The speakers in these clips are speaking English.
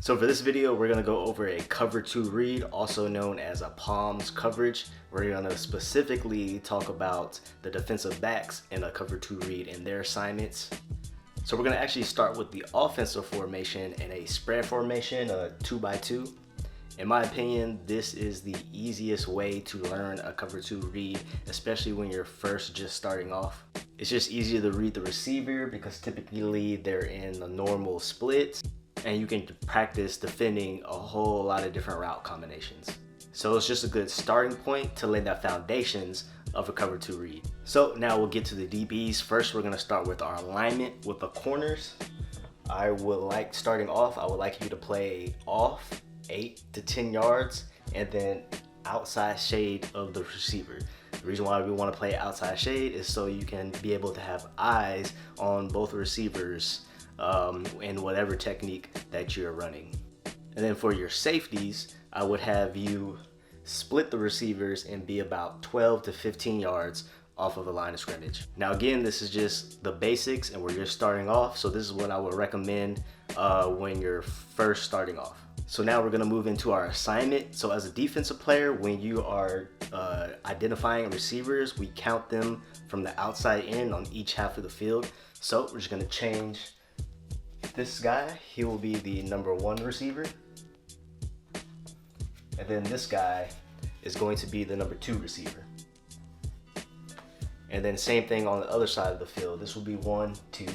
So for this video, we're gonna go over a cover two read, also known as a palms coverage. We're gonna specifically talk about the defensive backs in a cover two read and their assignments. So we're gonna actually start with the offensive formation and a spread formation, a 2x2. In my opinion, this is the easiest way to learn a cover two read, especially when you're first just starting off. It's just easier to read the receiver because typically they're in the normal splits, and you can practice defending a whole lot of different route combinations. So it's just a good starting point to lay the foundations of a cover two read. So now we'll get to the DBs. First, we're gonna start with our alignment with the corners. Starting off, I would like you to play off 8 to 10 yards and then outside shade of the receiver. The reason why we want to play outside shade is so you can be able to have eyes on both receivers in whatever technique that you're running. And then for your safeties, I would have you split the receivers and be about 12 to 15 yards off of the line of scrimmage. Now again, this is just the basics and we're just starting off, so this is what I would recommend when you're first starting off. So now we're gonna move into our assignment. So as a defensive player, when you are identifying receivers, we count them from the outside in on each half of the field. So we're just gonna change this guy. He will be the number 1 receiver. And then this guy is going to be the number 2 receiver. And then same thing on the other side of the field. This will be 1, 2.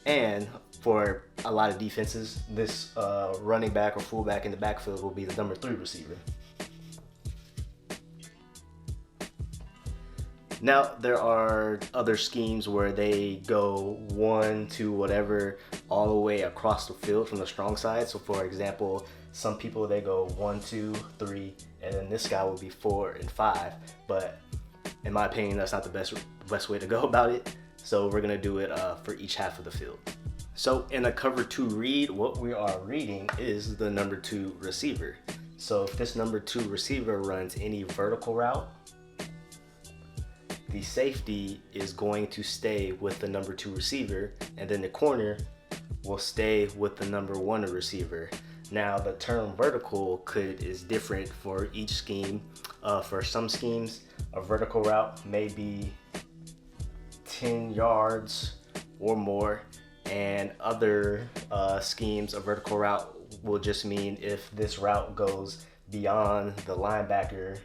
And for a lot of defenses, this running back or fullback in the backfield will be the number 3 receiver. Now, there are other schemes where they go 1, 2, whatever, all the way across the field from the strong side. So for example, some people, they go 1, 2, 3, and then this guy will be 4 and 5. But in my opinion, that's not the best way to go about it. So we're gonna do it for each half of the field. So in a cover 2 read, what we are reading is the number 2 receiver. So if this number 2 receiver runs any vertical route, the safety is going to stay with the number 2 receiver, and then the corner will stay with the number 1 receiver. Now the term vertical is different for each scheme. For some schemes, a vertical route may be 10 yards or more, and other schemes, a vertical route will just mean if this route goes beyond the linebacker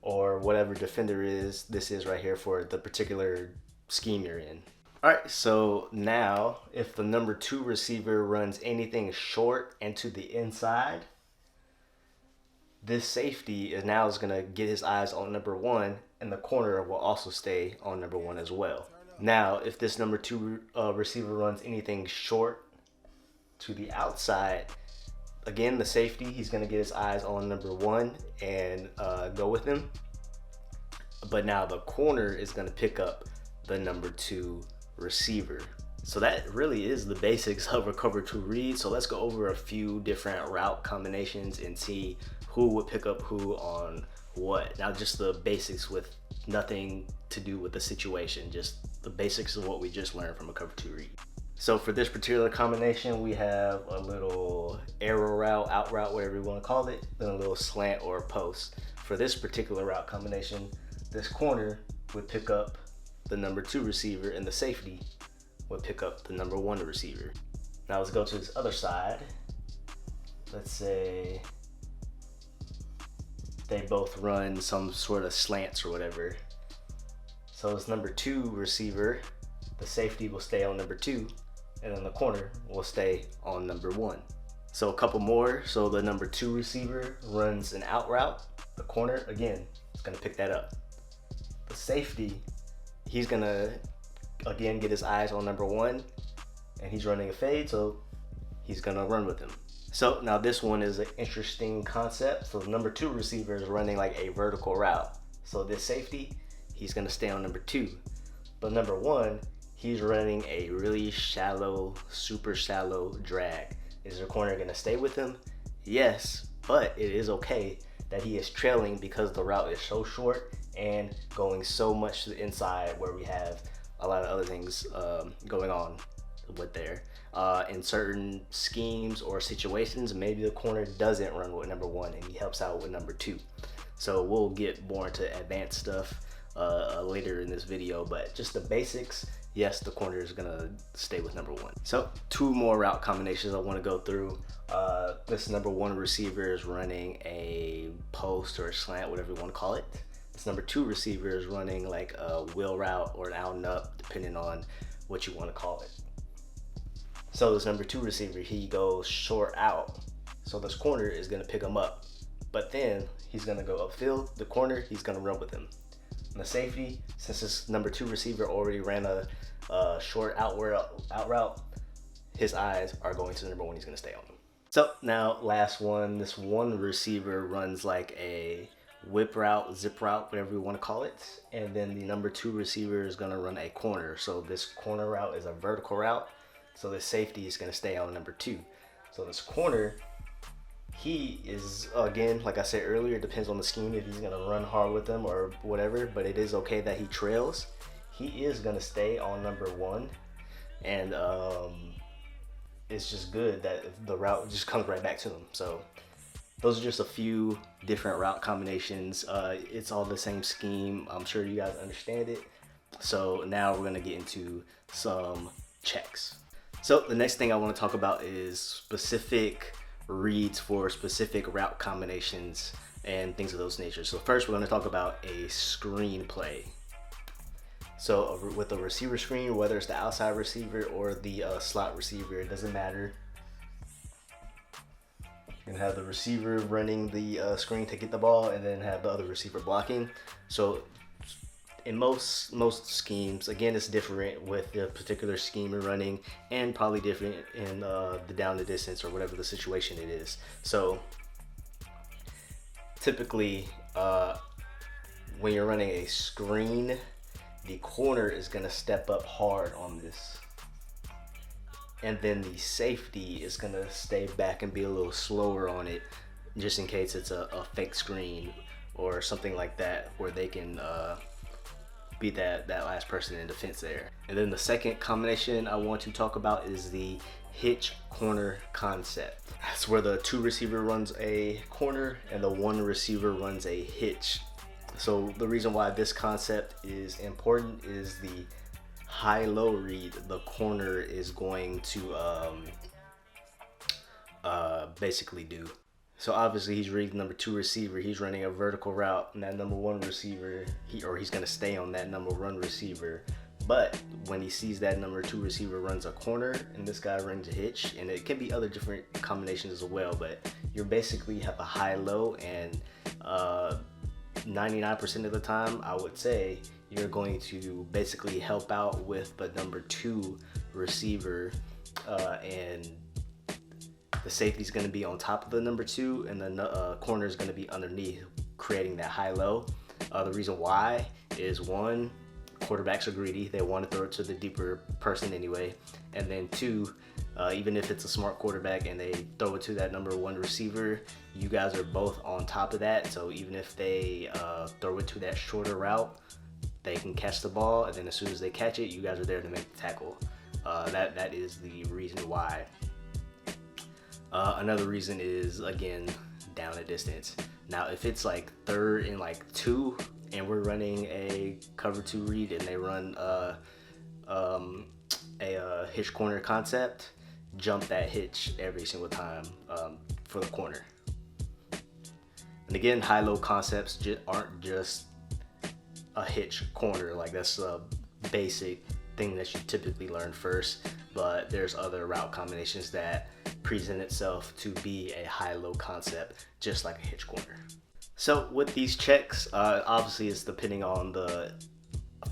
or whatever defender this is right here for the particular scheme you're in. All right, so now if the number 2 receiver runs anything short and to the inside, this safety is gonna get his eyes on number 1, and the corner will also stay on number 1 as well. Now, if this number 2 receiver runs anything short to the outside, again, the safety, he's gonna get his eyes on number 1 and go with him. But now the corner is gonna pick up the number 2 receiver. So that really is the basics of a cover 2 read. So let's go over a few different route combinations and see who would pick up who on what. Now just the basics with nothing to do with the situation, just the basics of what we just learned from a cover 2 read. So for this particular combination, we have a little arrow route, out route, whatever you want to call it, then a little slant or post. For this particular route combination, this corner would pick up the number 2 receiver and the safety would pick up the number 1 receiver. Now let's go to this other side. Let's say they both run some sort of slants or whatever. So this number 2 receiver, the safety will stay on number 2, and then the corner will stay on number 1. So a couple more. So the number 2 receiver runs an out route. The corner, again, is gonna pick that up. The safety, he's gonna, again, get his eyes on number 1, and he's running a fade, so he's gonna run with him. So now this one is an interesting concept. So the number 2 receiver is running like a vertical route. So this safety, he's gonna stay on number 2. But number 1, he's running a really shallow, super shallow drag. Is the corner gonna stay with him? Yes, but it is okay that he is trailing because the route is so short and going so much to the inside where we have a lot of other things going on with there. In certain schemes or situations, maybe the corner doesn't run with number 1 and he helps out with number 2. So we'll get more into advanced stuff later in this video, but just the basics, yes, the corner is gonna stay with number 1. So 2 more route combinations I want to go through. This number 1 receiver is running a post or a slant, whatever you want to call it. This number 2 receiver is running like a wheel route or an out and up, depending on what you want to call it. So this number 2 receiver, he goes short out. So this corner is gonna pick him up, but then he's gonna go upfield. The corner, he's gonna run with him. And the safety, since this number 2 receiver already ran a short out route, his eyes are going to the number 1. He's gonna stay on him. So now last one, this 1 receiver runs like a whip route, zip route, whatever you want to call it. And then the number 2 receiver is gonna run a corner. So this corner route is a vertical route. So the safety is going to stay on number 2. So this corner, he is, again, like I said earlier, it depends on the scheme if he's going to run hard with them or whatever, but it is okay that he trails. He is going to stay on number 1, and it's just good that the route just comes right back to him. So those are just a few different route combinations. It's all the same scheme. I'm sure you guys understand it. So now we're going to get into some checks. So the next thing I want to talk about is specific reads for specific route combinations and things of those nature. So first we're going to talk about a screen play. So with a receiver screen, whether it's the outside receiver or the slot receiver, it doesn't matter. You're going to have the receiver running the screen to get the ball and then have the other receiver blocking. So in most schemes, again, it's different with the particular scheme you're running and probably different in the down the distance or whatever the situation it is. So typically when you're running a screen, the corner is going to step up hard on this. And then the safety is going to stay back and be a little slower on it, just in case it's a fake screen or something like that where they can be that last person in defense there. And then the second combination I want to talk about is the hitch corner concept. That's where the 2 receiver runs a corner and the 1 receiver runs a hitch. So the reason why this concept is important is the high-low read the corner is going to basically do. So obviously he's reading number 2 receiver, he's running a vertical route, and that number 1 receiver, he's going to stay on that number 1 receiver. But when he sees that number 2 receiver runs a corner and this guy runs a hitch, and it can be other different combinations as well, but you basically have a high-low, and 99% of the time, I would say, you're going to basically help out with the number 2 receiver, and the safety is going to be on top of the number 2, and the corner is going to be underneath, creating that high-low. The reason why is 1, quarterbacks are greedy. They want to throw it to the deeper person anyway. And then 2, even if it's a smart quarterback and they throw it to that number 1 receiver, you guys are both on top of that. So even if they throw it to that shorter route, they can catch the ball. And then as soon as they catch it, you guys are there to make the tackle. That is the reason why. Another reason is, again, down a distance. Now, if it's like 3rd and like 2, and we're running a cover 2 read and they run a hitch corner concept, jump that hitch every single time for the corner. And again, high-low concepts aren't just a hitch corner. Like, that's a basic thing that you typically learn first, but there's other route combinations that present itself to be a high-low concept, just like a hitch corner. So with these checks, obviously it's depending on the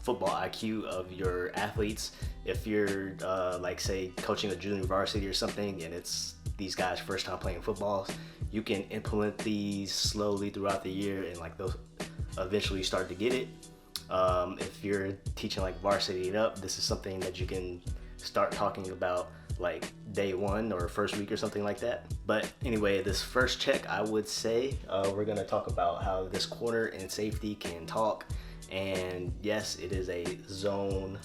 football IQ of your athletes. If you're like, say, coaching a junior varsity or something, and it's these guys' first time playing football, you can implement these slowly throughout the year, and like those eventually start to get it. If you're teaching like varsity it up, this is something that you can start talking about like day 1 or first week or something like that. But anyway, this first check, I would say we're going to talk about how this corner and safety can talk. And yes, it is a zone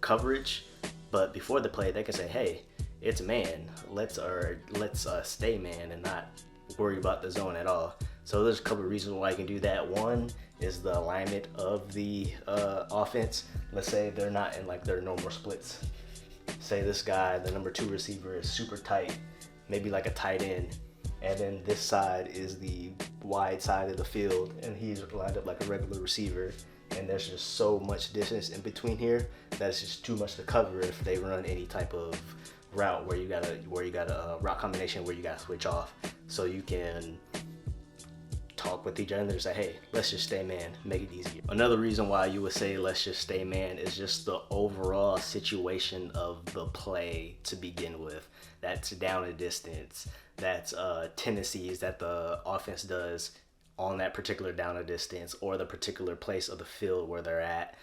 coverage, but before the play they can say, hey, it's man, let's stay man and not worry about the zone at all. So there's a couple of reasons why you can do that. One is the alignment of the offense. Let's say they're not in like their normal splits. Say this guy, the number 2 receiver, is super tight, maybe like a tight end, and then this side is the wide side of the field and he's lined up like a regular receiver, and there's just so much distance in between here that it's just too much to cover if they run any type of route where you got a route combination where you gotta switch off. So you can talk with each other and say, hey, let's just stay man, make it easier. Another reason why you would say let's just stay man is just the overall situation of the play to begin with. That's down a distance, that's tendencies that the offense does on that particular down a distance, or the particular place of the field where they're at,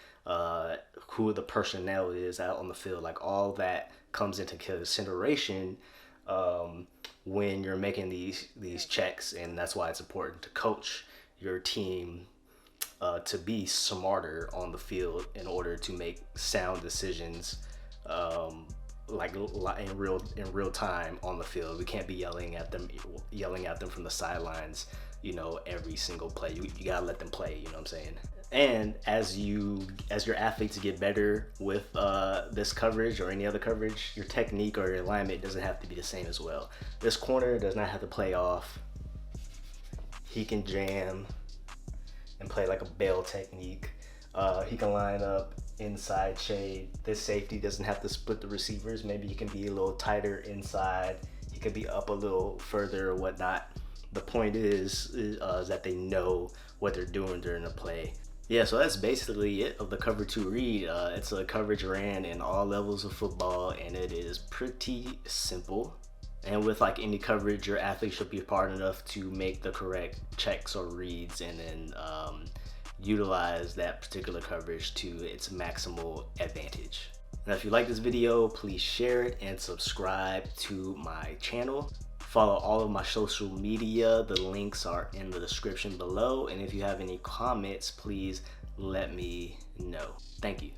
who the personnel is out on the field. Like all that comes into consideration when you're making these checks, and that's why it's important to coach your team to be smarter on the field in order to make sound decisions, like in real time on the field. We can't be yelling at them from the sidelines, you know, every single play. You gotta let them play, you know what I'm saying? And as your athletes get better with this coverage or any other coverage, your technique or your alignment doesn't have to be the same as well. This corner does not have to play off. He can jam and play like a bail technique. He can line up inside shade. This safety doesn't have to split the receivers. Maybe he can be a little tighter inside. He could be up a little further or whatnot. The point is that they know what they're doing during the play. Yeah, so that's basically it of the Cover 2 read. It's a coverage ran in all levels of football, and it is pretty simple. And with like any coverage, your athlete should be smart enough to make the correct checks or reads, and then utilize that particular coverage to its maximal advantage. Now, if you like this video, please share it and subscribe to my channel. Follow all of my social media. The links are in the description below. And if you have any comments, please let me know. Thank you.